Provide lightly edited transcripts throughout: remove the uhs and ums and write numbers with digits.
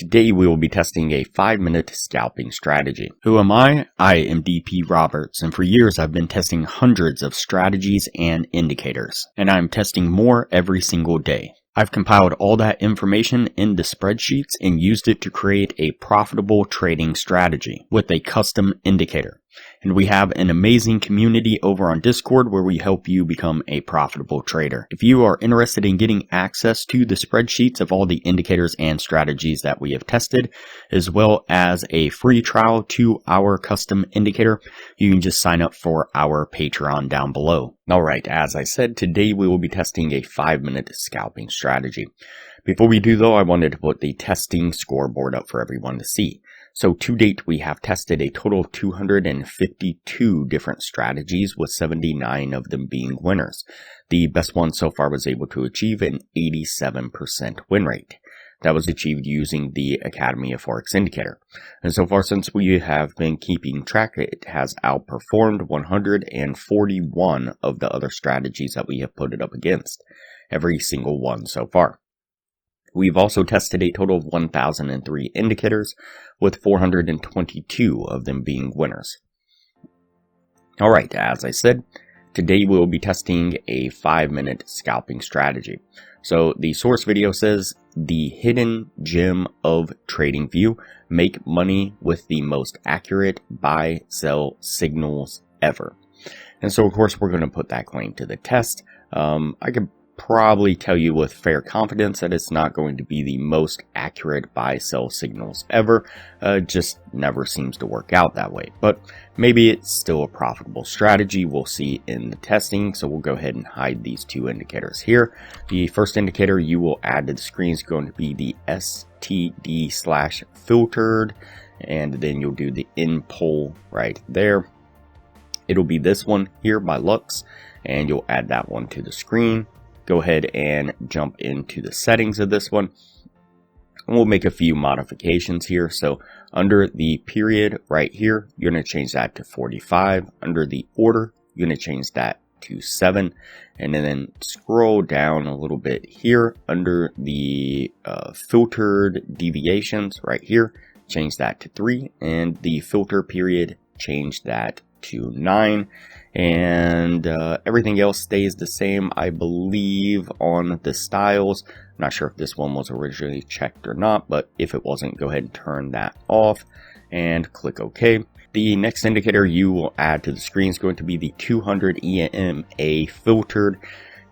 Today we will be testing a 5-minute scalping strategy. Who am I? I am DP Roberts, and for years I've been testing hundreds of strategies and indicators, and I'm testing more every single day. I've compiled all that information into spreadsheets and used it to create a profitable trading strategy with a custom indicator. And we have an amazing community over on Discord where we help you become a profitable trader. If you are interested in getting access to the spreadsheets of all the indicators and strategies that we have tested, as well as a free trial to our custom indicator, you can just sign up for our Patreon down below. Alright, as I said, today we will be testing a 5-minute scalping strategy. Before we do though, I wanted to put the testing scoreboard up for everyone to see. So to date, we have tested a total of 252 different strategies, with 79 of them being winners. The best one so far was able to achieve an 87% win rate. That was achieved using the Academy of Forex indicator. And so far, since we have been keeping track, it has outperformed 141 of the other strategies that we have put it up against. Every single one so far. We've also tested a total of 1,003 indicators, with 422 of them being winners. Alright, as I said, today we will be testing a 5-minute scalping strategy. So the source video says, the hidden gem of TradingView, make money with the most accurate buy-sell signals ever. And so of course we're going to put that claim to the test. I could probably tell you with fair confidence that it's not going to be the most accurate buy-sell signals ever. Just never seems to work out that way. But maybe it's still a profitable strategy. We'll see in the testing. So we'll go ahead and hide these two indicators here. The first indicator you will add to the screen is going to be the STD/filtered. And then you'll do the in poll right there. It'll be this one here by Lux. And you'll add that one to the screen. Go ahead and jump into the settings of this one. And we'll make a few modifications here. So under the period right here, you're going to change that to 45. Under the order, you're going to change that to 7. And then scroll down a little bit here under the filtered deviations right here, change that to 3. And the filter period, change that to 9. And everything else stays the same, I believe, on the styles. I'm not sure if this one was originally checked or not, but if it wasn't, go ahead and turn that off and click OK. The next indicator you will add to the screen is going to be the 200 EMA filtered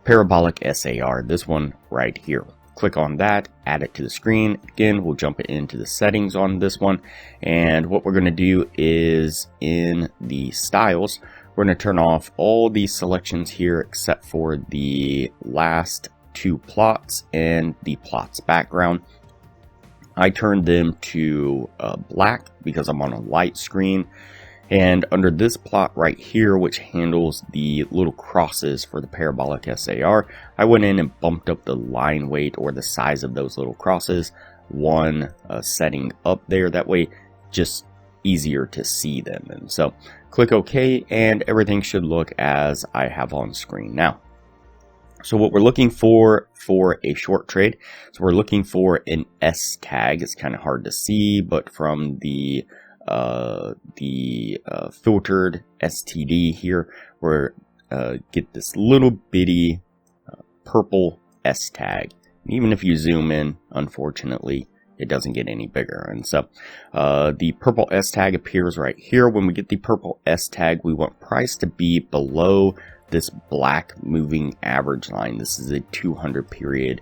parabolic SAR, this one right here. Click on that, add it to the screen. Again, we'll jump into the settings on this one. And what we're going to do is in the styles, we're going to turn off all these selections here except for the last 2 plots and the plots background. I turned them to black because I'm on a light screen. And under this plot right here, which handles the little crosses for the parabolic SAR, I went in and bumped up the line weight or the size of those little crosses one setting up there. That way, just easier to see them. And so click OK, and everything should look as I have on screen now. So what we're looking for a short trade, so we're looking for an S tag. It's kind of hard to see, but from the filtered STD here, we're get this little bitty purple S tag. Even if you zoom in, unfortunately, it doesn't get any bigger. And so the purple S tag appears right here. When we get the purple S tag, we want price to be below this black moving average line. This is a 200 period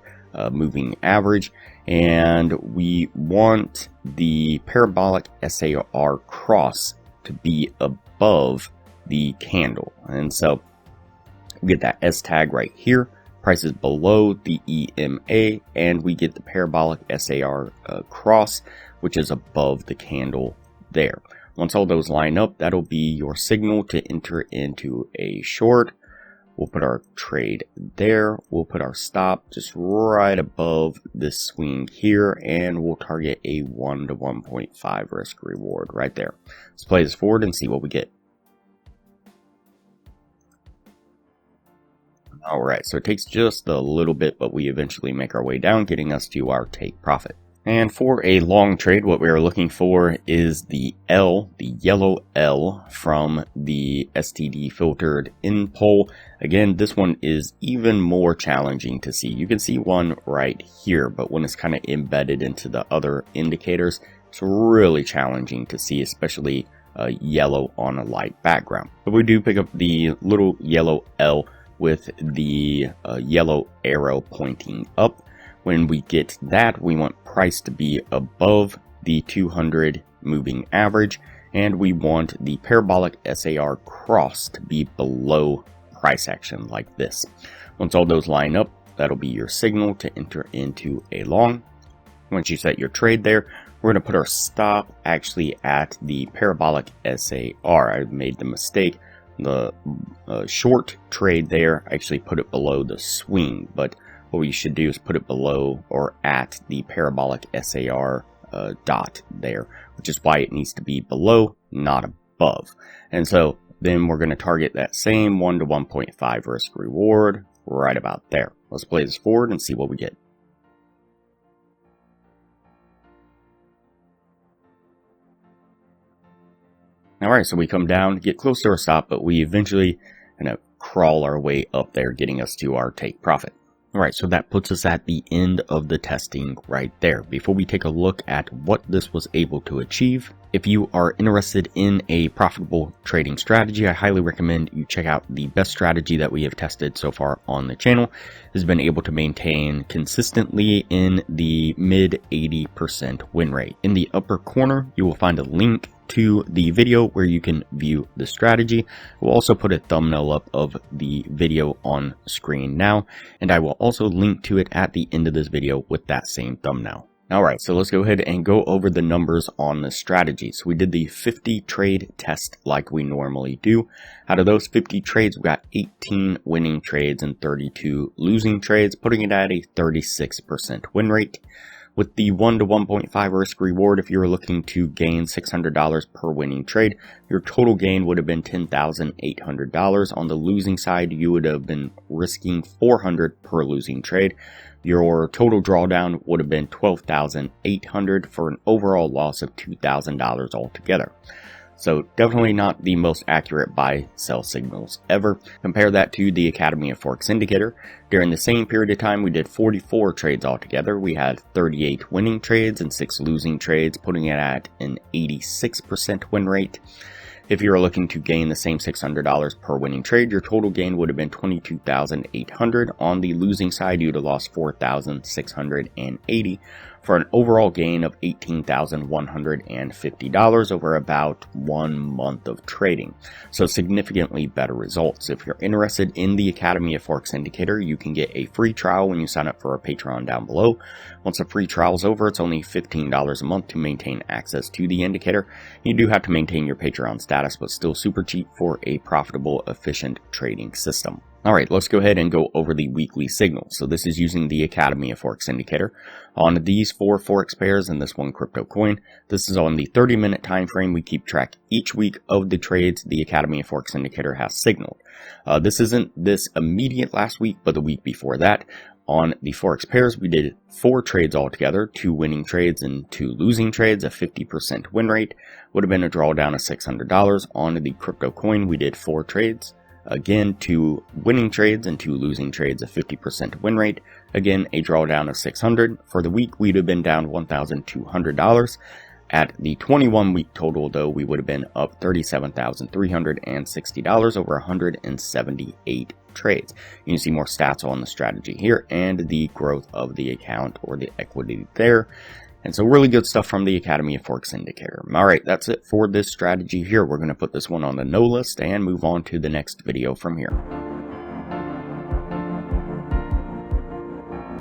moving average. And we want the parabolic SAR cross to be above the candle. And so we get that S tag right here. Price is below the EMA, and we get the parabolic SAR cross, which is above the candle there. Once all those line up, that'll be your signal to enter into a short. We'll put our trade there. We'll put our stop just right above this swing here, and we'll target a 1 to 1.5 risk reward right there. Let's play this forward and see what we get. Alright, so it takes just a little bit, but we eventually make our way down, getting us to our take profit. And for a long trade, what we are looking for is the L, the yellow L from the STD filtered in pole. Again, this one is even more challenging to see. You can see one right here, but when it's kind of embedded into the other indicators, it's really challenging to see, especially yellow on a light background. But we do pick up the little yellow L with the yellow arrow pointing up. When we get that, we want price to be above the 200 moving average, and we want the parabolic SAR cross to be below price action like this. Once all those line up, that'll be your signal to enter into a long. Once you set your trade there, we're going to put our stop actually at the parabolic SAR. I made the mistake. The short trade there, I actually put it below the swing, but what we should do is put it below or at the parabolic SAR dot there, which is why it needs to be below, not above. And so then we're going to target that same 1 to 1.5 risk reward right about there. Let's play this forward and see what we get. Alright, so we come down, get close to our stop, but we eventually kind of crawl our way up there, getting us to our take profit. Alright, so that puts us at the end of the testing right there. Before we take a look at what this was able to achieve, if you are interested in a profitable trading strategy, I highly recommend you check out the best strategy that we have tested so far on the channel. It has been able to maintain consistently in the mid 80% win rate. In the upper corner, you will find a link to the video where you can view the strategy. We'll also put a thumbnail up of the video on screen now, and I will also link to it at the end of this video with that same thumbnail. Alright, so let's go ahead and go over the numbers on the strategy. So we did the 50 trade test like we normally do. Out of those 50 trades, we got 18 winning trades and 32 losing trades, putting it at a 36% win rate. With the 1 to 1.5 risk reward, if you were looking to gain $600 per winning trade, your total gain would have been $10,800. On the losing side, you would have been risking $400 per losing trade. Your total drawdown would have been $12,800 for an overall loss of $2,000 altogether. So definitely not the most accurate buy-sell signals ever. Compare that to the Academy of Forex indicator. During the same period of time, we did 44 trades altogether. We had 38 winning trades and 6 losing trades, putting it at an 86% win rate. If you were looking to gain the same $600 per winning trade, your total gain would have been $22,800. On the losing side, you'd have lost $4,680 for an overall gain of $18,150 over about 1 month of trading. So significantly better results. If you're interested in the Academy of Forex indicator, you can get a free trial when you sign up for our Patreon down below. Once the free trial is over, it's only $15 a month to maintain access to the indicator. You do have to maintain your Patreon status, but still super cheap for a profitable, efficient trading system. Alright, let's go ahead and go over the weekly signals. So this is using the Academy of Forex indicator. On these 4 Forex pairs and this one crypto coin, this is on the 30-minute time frame. We keep track each week of the trades the Academy of Forex indicator has signaled. This isn't this immediate last week, but the week before that. On the Forex pairs, we did 4 trades altogether, 2 winning trades and 2 losing trades, a 50% win rate. Would have been a drawdown of $600. On the crypto coin, we did 4 trades. Again, 2 winning trades and 2 losing trades, a 50% win rate. Again, a drawdown of $600. For the week, we'd have been down $1,200. At the 21-week total, though, we would have been up $37,360 over 178 trades. You can see more stats on the strategy here and the growth of the account or the equity there. And so really good stuff from the Academy of Forex indicator. Alright, that's it for this strategy here. We're going to put this one on the no list and move on to the next video from here.